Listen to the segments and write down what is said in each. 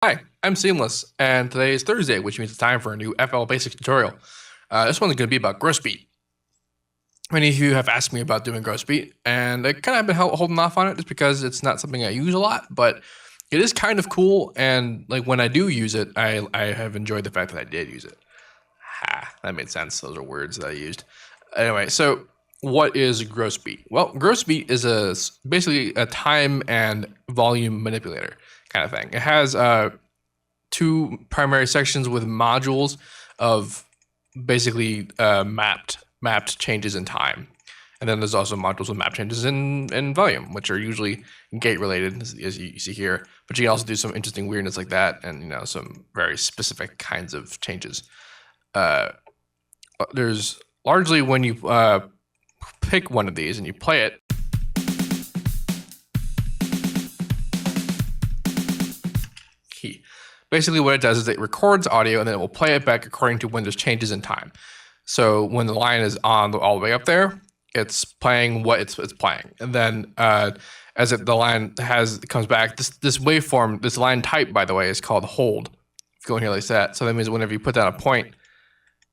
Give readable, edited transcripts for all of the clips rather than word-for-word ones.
Hi, I'm Seamless, and today is Thursday, which means it's time for a new FL Basics tutorial. This one's going to be about growth speed. Many of you have asked me about doing growth speed, and I kind of been holding off on it just because it's not something I use a lot, but it is kind of cool, and like when I do use it, I have enjoyed the fact that I did use it. Ha, that made sense. Those are words that I used. Anyway, so what is growth speed? Well, growth speed is basically a time and volume manipulator kind of thing. It has two primary sections with modules of basically mapped changes in time. And then there's also modules with map changes in volume, which are usually gate related, as you see here. But you can also do some interesting weirdness like that, and some very specific kinds of changes. There's largely when you pick one of these and you play it. Basically what it does is it records audio and then it will play it back according to when there's changes in time. So when the line is on all the way up there, it's playing what it's playing. And then as the line comes back, this waveform, this line type, by the way, is called hold. If you go in here like that. So that means whenever you put down a point,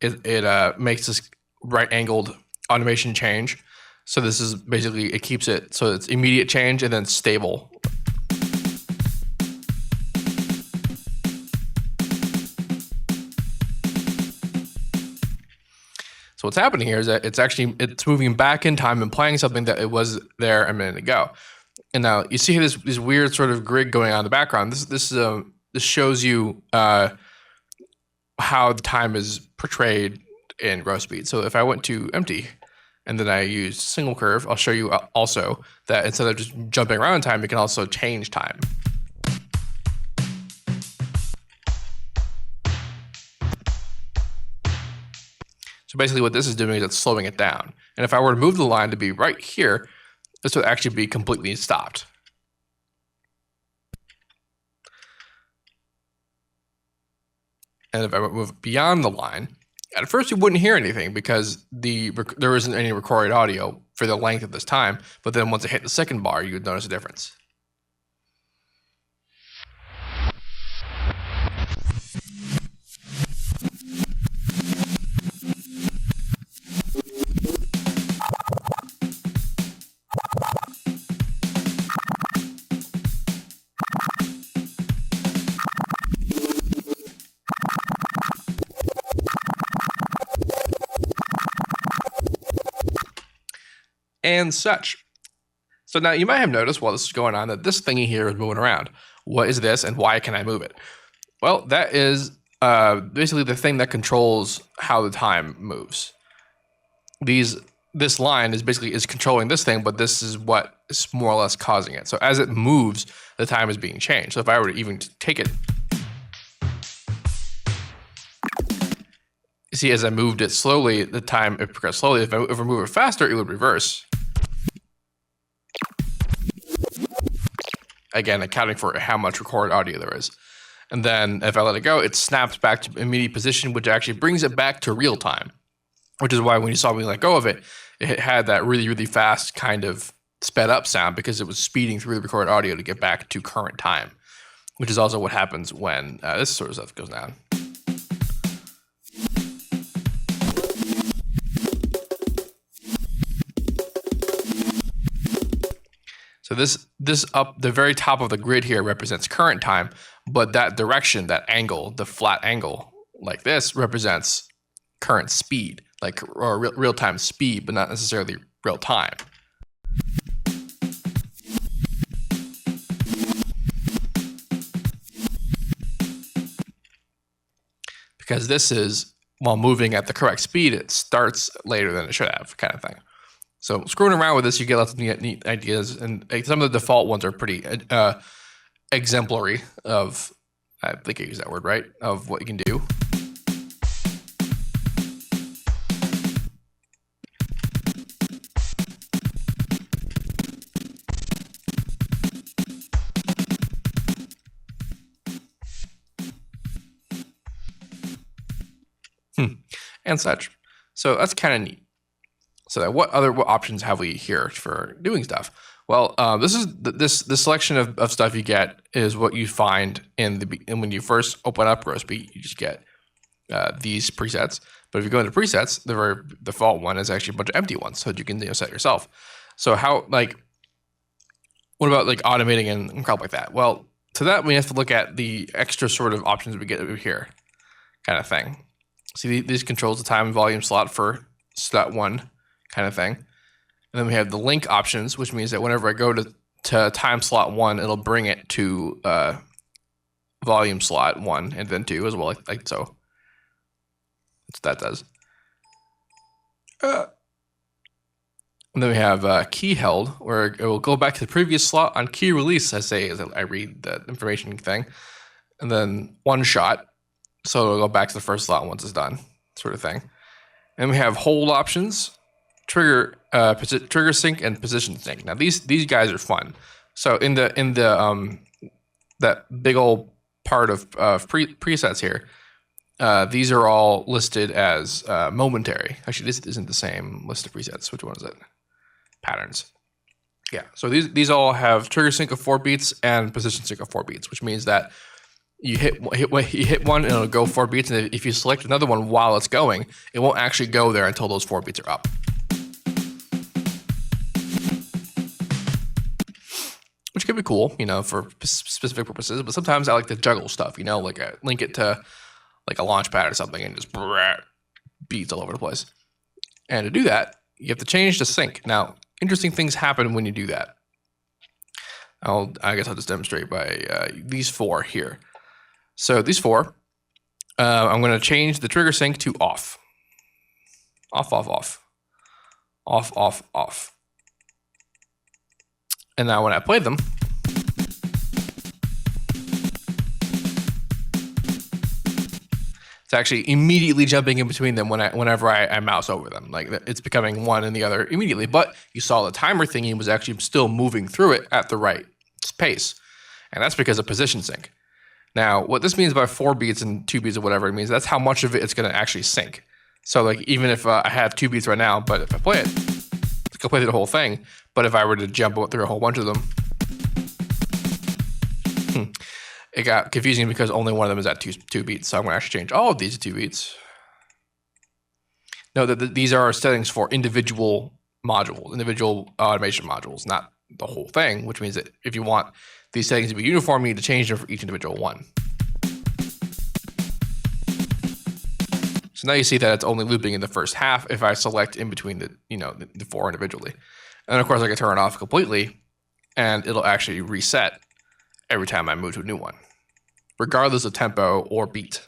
it makes this right angled automation change. So this is basically, it keeps it so it's immediate change and then stable. So what's happening here is that it's moving back in time and playing something that it was there a minute ago. And now you see this weird sort of grid going on in the background. This shows you how the time is portrayed in growth speed. So if I went to empty and then I used single curve, I'll show you also that instead of just jumping around in time, you can also change time. So basically what this is doing is it's slowing it down. And if I were to move the line to be right here, this would actually be completely stopped. And if I move beyond the line, at first you wouldn't hear anything because there isn't any recorded audio for the length of this time. But then once it hit the second bar, you would notice a difference. And such. So now you might have noticed while this is going on that this thingy here is moving around. What is this and why can I move it? Well, that is basically the thing that controls how the time moves. This line is controlling this thing, but this is what is more or less causing it. So as it moves, the time is being changed. So if I were to even take it, see, as I moved it slowly, the time it progressed slowly. If I move it faster, it would reverse. Again, accounting for how much recorded audio there is. And then if I let it go, it snaps back to immediate position, which actually brings it back to real time. Which is why when you saw me let go of it, it had that really, really fast kind of sped up sound because it was speeding through the recorded audio to get back to current time. Which is also what happens when this sort of stuff goes down. So this up the very top of the grid here represents current time, but that direction, that angle, the flat angle like this represents current speed, or real-time speed, but not necessarily real time. Because this is, while moving at the correct speed, it starts later than it should have, kind of thing. So screwing around with this, you get lots of neat ideas, and some of the default ones are pretty exemplary of, I think I use that word right, of what you can do. And such. So that's kind of neat. So what options have we here for doing stuff? Well, this selection of stuff you get is what you find and when you first open up Grossbeat, you just get these presets. But if you go into presets, the very default one is actually a bunch of empty ones, so that you can set yourself. So what about automating and crap like that? Well, to that we have to look at the extra sort of options we get over here, kind of thing. See, these controls the time and volume slot for slot 1 kind of thing. And then we have the link options, which means that whenever I go to time slot 1, it'll bring it to volume slot 1 and then 2 as well, like so. That's what that does. And then we have key held, where it will go back to the previous slot on key release, as I read the information thing. And then one shot, so it'll go back to the first slot once it's done, sort of thing. And we have hold options, trigger sync, and position sync. Now these guys are fun. So in the that big old part of presets here, these are all listed as momentary. Actually, this isn't the same list of presets. Which one is it? Patterns. Yeah. So these all have trigger sync of 4 beats and position sync of 4 beats, which means that you hit one and it'll go 4 beats, and if you select another one while it's going, it won't actually go there until those 4 beats are up. Which could be cool, for specific purposes. But sometimes I like to juggle stuff, link it to a launch pad or something and just beats all over the place. And to do that, you have to change the sync. Now, interesting things happen when you do that. I guess I'll just demonstrate by these 4 here. So these 4, I'm going to change the trigger sync to off. Off, off, off. Off, off, off. And now when I play them, it's actually immediately jumping in between them whenever I mouse over them. It's becoming one and the other immediately. But you saw the timer thingy was actually still moving through it at the right pace. And that's because of position sync. Now, what this means by 4 beats and 2 beats or whatever, it means that's how much of it's going to actually sync. So even if I have 2 beats right now, but if I play it, it's going to play through the whole thing. But if I were to jump through a whole bunch of them, it got confusing because only one of them is at 2 beats. So I'm going to actually change all of these to 2 beats. Note that these are settings for individual modules, individual automation modules, not the whole thing, which means that if you want these settings to be uniform, you need to change them for each individual one. So now you see that it's only looping in the first half if I select in between the 4 individually. And of course I can turn it off completely and it'll actually reset every time I move to a new one, regardless of tempo or beat.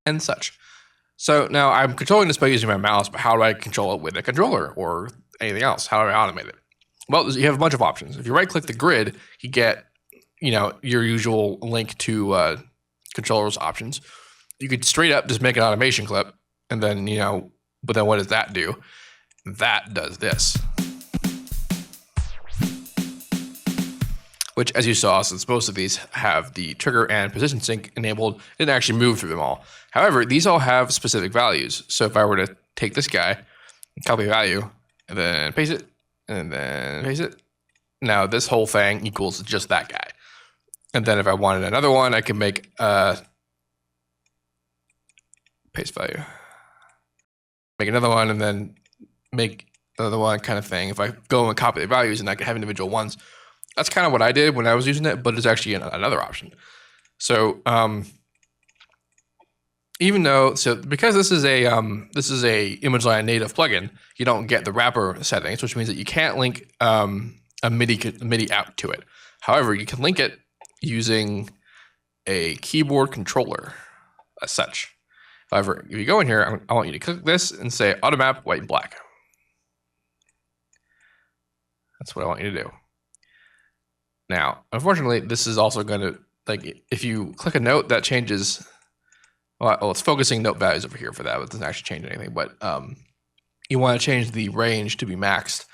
And such. So now I'm controlling this by using my mouse, but how do I control it with a controller or anything else? How do I automate it? Well, you have a bunch of options. If you right-click the grid, you get your usual link to controllers options. You could straight up just make an automation clip, and then but then what does that do? That does this. Which, as you saw, since most of these have the trigger and position sync enabled, it didn't actually move through them all. However, these all have specific values. So if I were to take this guy, copy value, and then paste it, and then paste it, now this whole thing equals just that guy. And then if I wanted another one, I can make paste value. Make another one, and then make another one kind of thing. If I go and copy the values and I can have individual ones, that's kind of what I did when I was using it, but it's actually another option. So because this is a image line native plugin, you don't get the wrapper settings, which means that you can't link a MIDI out to it. However, you can link it using a keyboard controller as such. However, if you go in here, I want you to click this and say auto map white and black. That's what I want you to do. Now, unfortunately, this is also going to, if you click a note, that changes. Well, it's focusing note values over here for that, but it doesn't actually change anything. But you want to change the range to be maxed.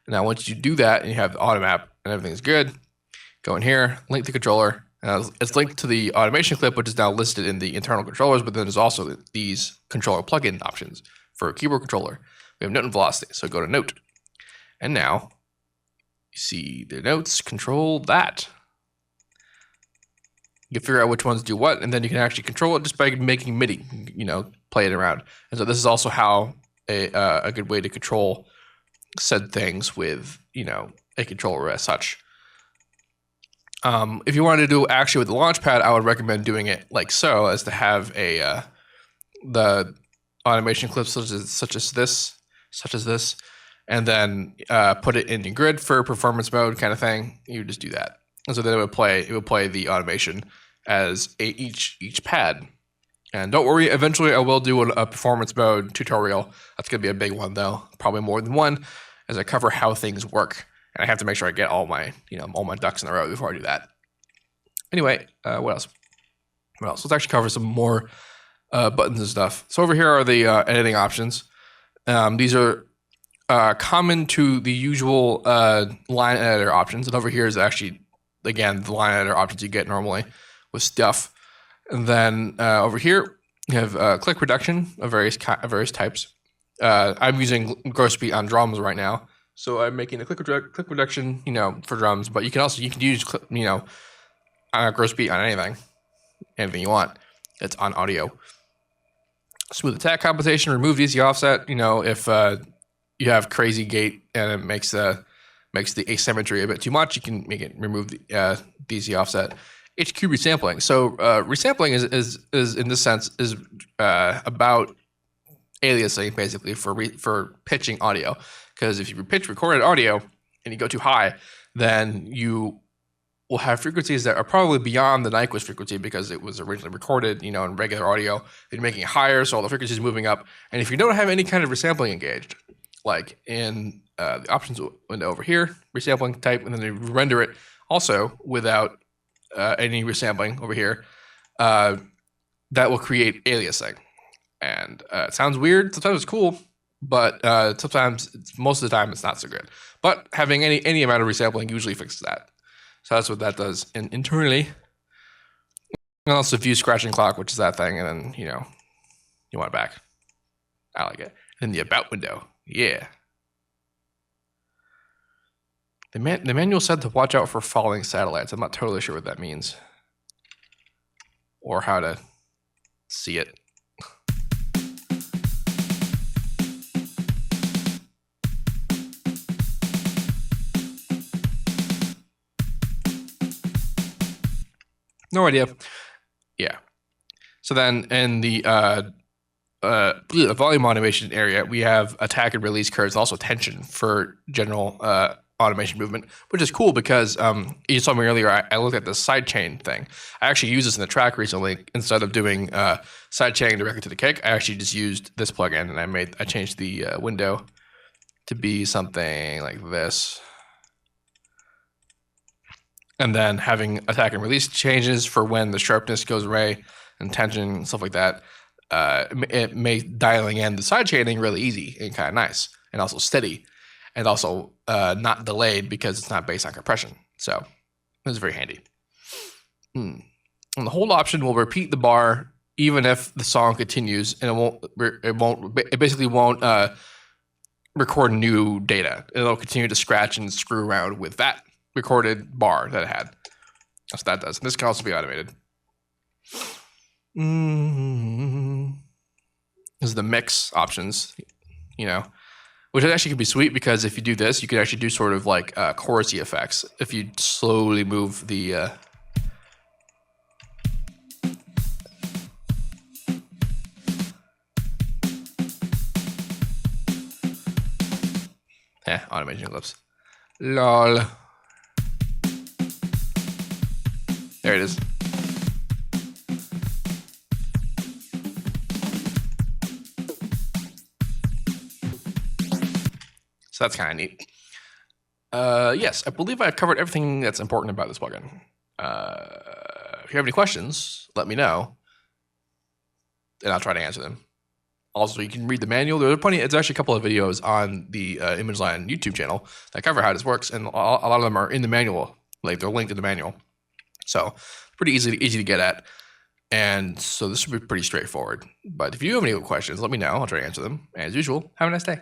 Now, once you do that and you have the auto map and everything's good, go in here, link the controller, It's linked to the automation clip, which is now listed in the internal controllers, but then there's also these controller plugin options for a keyboard controller. We have note and velocity, so go to note. And now you see the notes control that. You can figure out which ones do what, and then you can actually control it just by making MIDI, play it around. And so this is also how a good way to control said things with, a controller as such. If you wanted to do actually with the launchpad, I would recommend doing it like so, as to have the automation clips such as this, and then put it in the grid for performance mode kind of thing. You just do that, and so then it would play the automation as each pad. And don't worry, eventually I will do a performance mode tutorial. That's gonna be a big one though, probably more than one, as I cover how things work. And I have to make sure I get all my ducks in a row before I do that. Anyway, what else? Let's actually cover some more buttons and stuff. So over here are the editing options. These are common to the usual line editor options. And over here is actually, again, the line editor options you get normally with stuff. And then over here, you have click reduction of various types. I'm using gross beat on drums right now. So I'm making a click reduction, for drums, but you can use, gross beat on anything you want. It's on audio. Smooth attack compensation, remove DC offset. If you have crazy gate and it makes the asymmetry a bit too much, you can remove the DC offset. HQ resampling. So resampling is in this sense is about aliasing, basically, for pitching audio. Because if you pitch recorded audio and you go too high, then you will have frequencies that are probably beyond the Nyquist frequency, because it was originally recorded, in regular audio. You're making it higher, so all the frequencies moving up. And if you don't have any kind of resampling engaged, like in the options window over here, resampling type, and then you render it also without any resampling over here, that will create aliasing. And it sounds weird. Sometimes it's cool, but most of the time, it's not so good. But having any amount of resampling usually fixes that. So that's what that does internally. And also view scratching clock, which is that thing, and then you want it back. I like it. And then the about window, yeah. The manual said to watch out for falling satellites. I'm not totally sure what that means, or how to see it. No idea. Yeah. So then in the volume automation area, we have attack and release curves, also tension for general automation movement, which is cool because you saw me earlier, I looked at the sidechain thing. I actually used this in the track recently. Instead of doing sidechaining directly to the kick, I actually just used this plugin, and I changed the window to be something like this. And then having attack and release changes for when the sharpness goes away and tension and stuff like that. It made dialing in the sidechaining really easy and kind of nice, and also steady, and also not delayed because it's not based on compression. So it's very handy. And the hold option will repeat the bar even if the song continues, and it basically won't record new data. It'll continue to scratch and screw around with that recorded bar that it had. That's what that does. And this can also be automated. This is the mix options, which actually could be sweet, because if you do this, you could actually do sort of like chorusy effects if you slowly move the automation clips. Lol. There it is. So that's kind of neat. Yes, I believe I've covered everything that's important about this plugin. If you have any questions, let me know, and I'll try to answer them. Also, you can read the manual. There's actually a couple of videos on the ImageLine YouTube channel that cover how this works, and a lot of them are in the manual. Like, they're linked in the manual. So pretty easy to get at. And so this should be pretty straightforward. But if you have any questions, let me know. I'll try to answer them. And as usual, have a nice day.